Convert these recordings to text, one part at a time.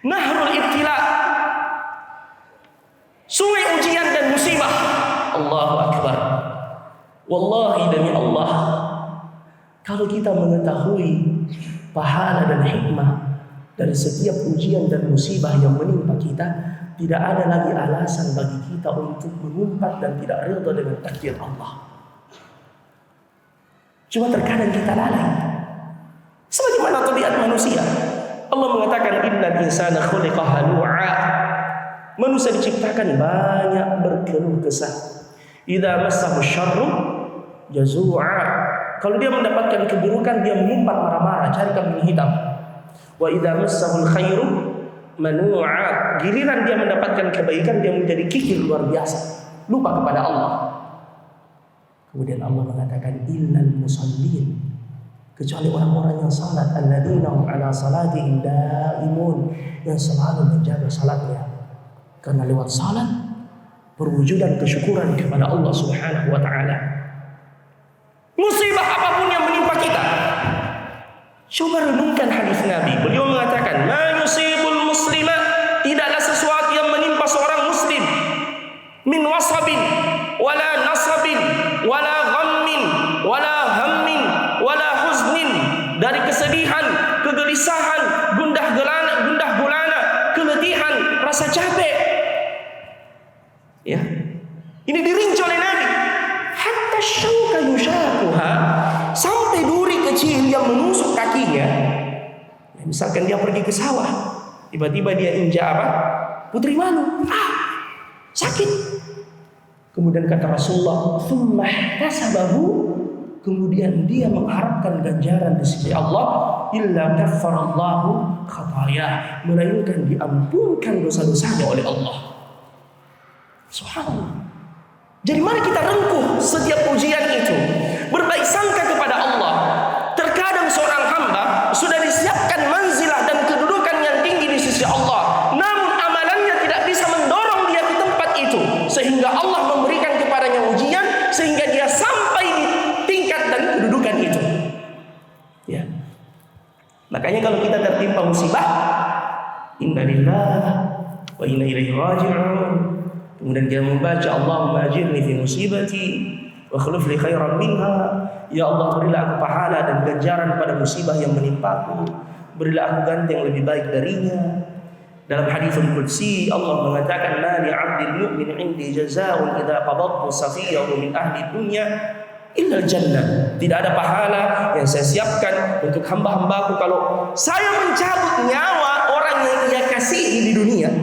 Nahrul ibtila, sungai ujian dan musibah. Allahu Akbar. Wallahi demi Allah, kalau kita mengetahui pahala dan hikmah dari setiap ujian dan musibah yang menimpa kita, tidak ada lagi alasan bagi kita untuk mengumpat dan tidak ridha dengan takdir Allah. Cuma terkadang kita lalai. Sebagaimana tabiat manusia. Allah mengatakan innal insana khuliqa halu'a. Manusia diciptakan banyak berkeluh kesah. Idza massahu syarru jazu'a. Kalau dia mendapatkan keburukan, dia mengumpat marah-marah, cari kambing hitam. Wa idza massahul khairu manu'a. Giliran dia mendapatkan kebaikan, dia menjadi kikir luar biasa, lupa kepada Allah. Kemudian Allah mengatakan illal musallin, kecuali orang-orang yang salat, alladzina hum ala salatihim daimun, yang selalu menjaga salatnya. Karena lewat salat perwujudan kesyukuran kepada Allah Subhanahu wa taala. Musibah apapun yang menimpa kita, coba renungkan hadis Nabi. Beliau mengatakan, "Ma yusibul muslima," tidaklah sesuatu yang menimpa seorang muslim, "min wasabin wala nasabin wala ghammin wala hammin wala huznin," dari kesedihan, kegelisahan, gundah gulana, keletihan, rasa capek. Ya. Ini dirinci oleh Nabi. Hatta syauka yushaquha, sampai duri kecil yang menusuk kakinya. Ya, misalkan dia pergi ke sawah, tiba-tiba dia injak apa? Putri malu. Sakit. Kemudian kata Rasulullah, "Tsumma ihtasabahu," kemudian dia mengharapkan ganjaran di sisi Allah, "illa kaffarallahu khataya," melainkan diampunkan dosa-dosanya oleh Allah. Subhanallah. Jadi mari kita rengkuh setiap ujian itu, berbaik sangka kepada Allah. Terkadang seorang hamba sudah disiapkan manzilah dan kedudukan yang tinggi di sisi Allah, namun amalannya tidak bisa mendorong dia ke tempat itu, sehingga Allah memberikan kepadanya ujian sehingga dia sampai di tingkat dan kedudukan itu. Ya. Makanya kalau kita tertimpa musibah, innalillahi wa inna ilaihi raji'un. Kemudian dia membaca, Allahumma ajirni fi musibati wa khuluf li khairan minha. Ya Allah, berilah aku pahala dan ganjaran pada musibah yang menimpaku. Berilah aku ganti yang lebih baik darinya. Dalam haditsul qudsi Allah mengatakan, "Ma li 'abdil mu'min 'indi jazaa'un idza qabattu safiyahu min ahli dunya illa al-jannah." Tidak ada pahala yang saya siapkan untuk hamba-hambaku kalau saya mencabut nyawa orang yang ia kasihi di dunia.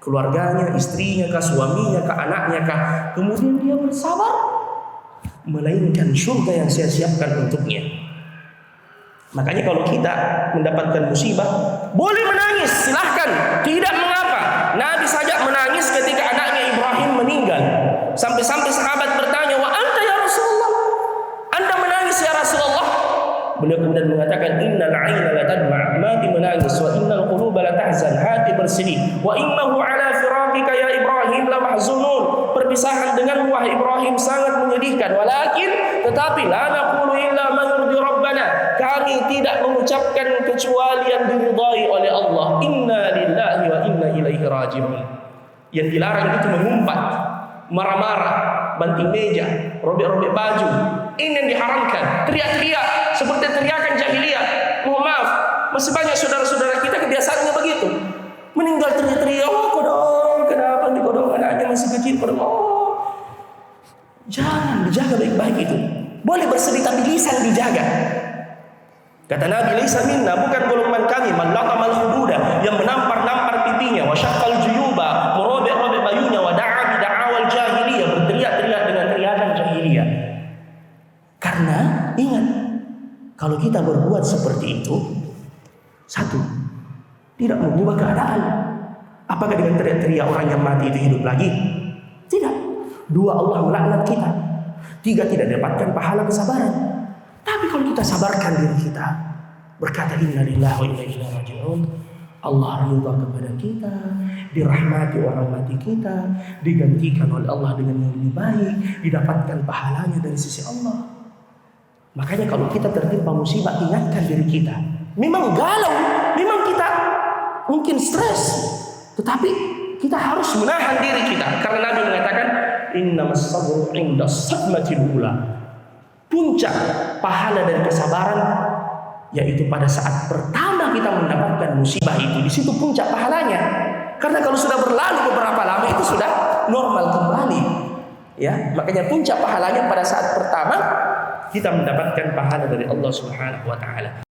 Keluarganya, istrinya kah, suaminya kah, anaknya kah, kemudian dia bersabar, melainkan surga yang saya siapkan untuknya. Makanya kalau kita mendapatkan musibah, boleh menangis, silahkan, tidak mengapa. Nabi saja menangis ketika anaknya Ibrahim meninggal. Sampai-sampai sahabat bertanya, "Wa anta ya Rasulullah? Anda menangis ya Rasulullah?" Beliau kemudian mengatakan, "Innal 'aina la tadma'," mati menangis, "wa innal quluba la tahzan," hati bersedih, "wa innahu 'ala firaqika ya Ibrahim la mahzunun," perpisahan denganmu wahai Ibrahim sangat menyedihkan, "walakin," tetapi, "la naqulu illa ma yurdi rabbana," kami tidak mengucapkan kecuali yang diridhai oleh Allah. Inna lillahi wa inna ilaihi raji'un. Yang dilarang itu mengumpat, marah-marah, banting meja, robek-robek baju. Ini yang diharamkan. Teriak-teriak seperti teriakan jahiliyah. Mohon maaf, masih banyak saudara-saudara kita kebiasaannya begitu. Meninggal teriak-teriak, "Oh kodong, kenapa nih kodong, anaknya masih kecil kodong." Oh, jangan, dijaga baik-baik itu. Boleh bersedih tapi lisan dijaga. Kata Nabi, "Laisa minna," bukan golongan kami, "man laqamal hududa," yang menampar-nampar pipinya, wa syaqqal juyuba, merobek-robek bayunya, wa da'a bi da'awal jahiliyah, berteriak-teriak dengan teriakan jahiliyah. Karena ingat, kalau kita berbuat seperti itu, satu, tidak mengubah keadaan. Apakah dengan teriak-teriak orang yang mati itu hidup lagi? Tidak. Dua, Allah melaknat kita. Tiga, tidak dapatkan pahala kesabaran. Tapi kalau kita sabarkan diri kita, berkata inna lillahi wa inna ilaihi raji'un, Allah ridha kepada kita, dirahmati orang mati kita, digantikan oleh Allah dengan yang lebih baik, didapatkan pahalanya dari sisi Allah. Makanya kalau kita tertimpa musibah, ingatkan diri kita. Memang galau, memang kita mungkin stres, tetapi kita harus menahan diri kita, karena Nabi mengatakan innamas sabru 'inda sadmatil ula. Puncak pahala dari kesabaran yaitu pada saat pertama kita mendapatkan musibah itu, di situ puncak pahalanya. Karena kalau sudah berlalu beberapa lama itu sudah normal kembali. Ya, makanya puncak pahalanya pada saat pertama kita mendapatkan pahala dari Allah Subhanahu wa taala.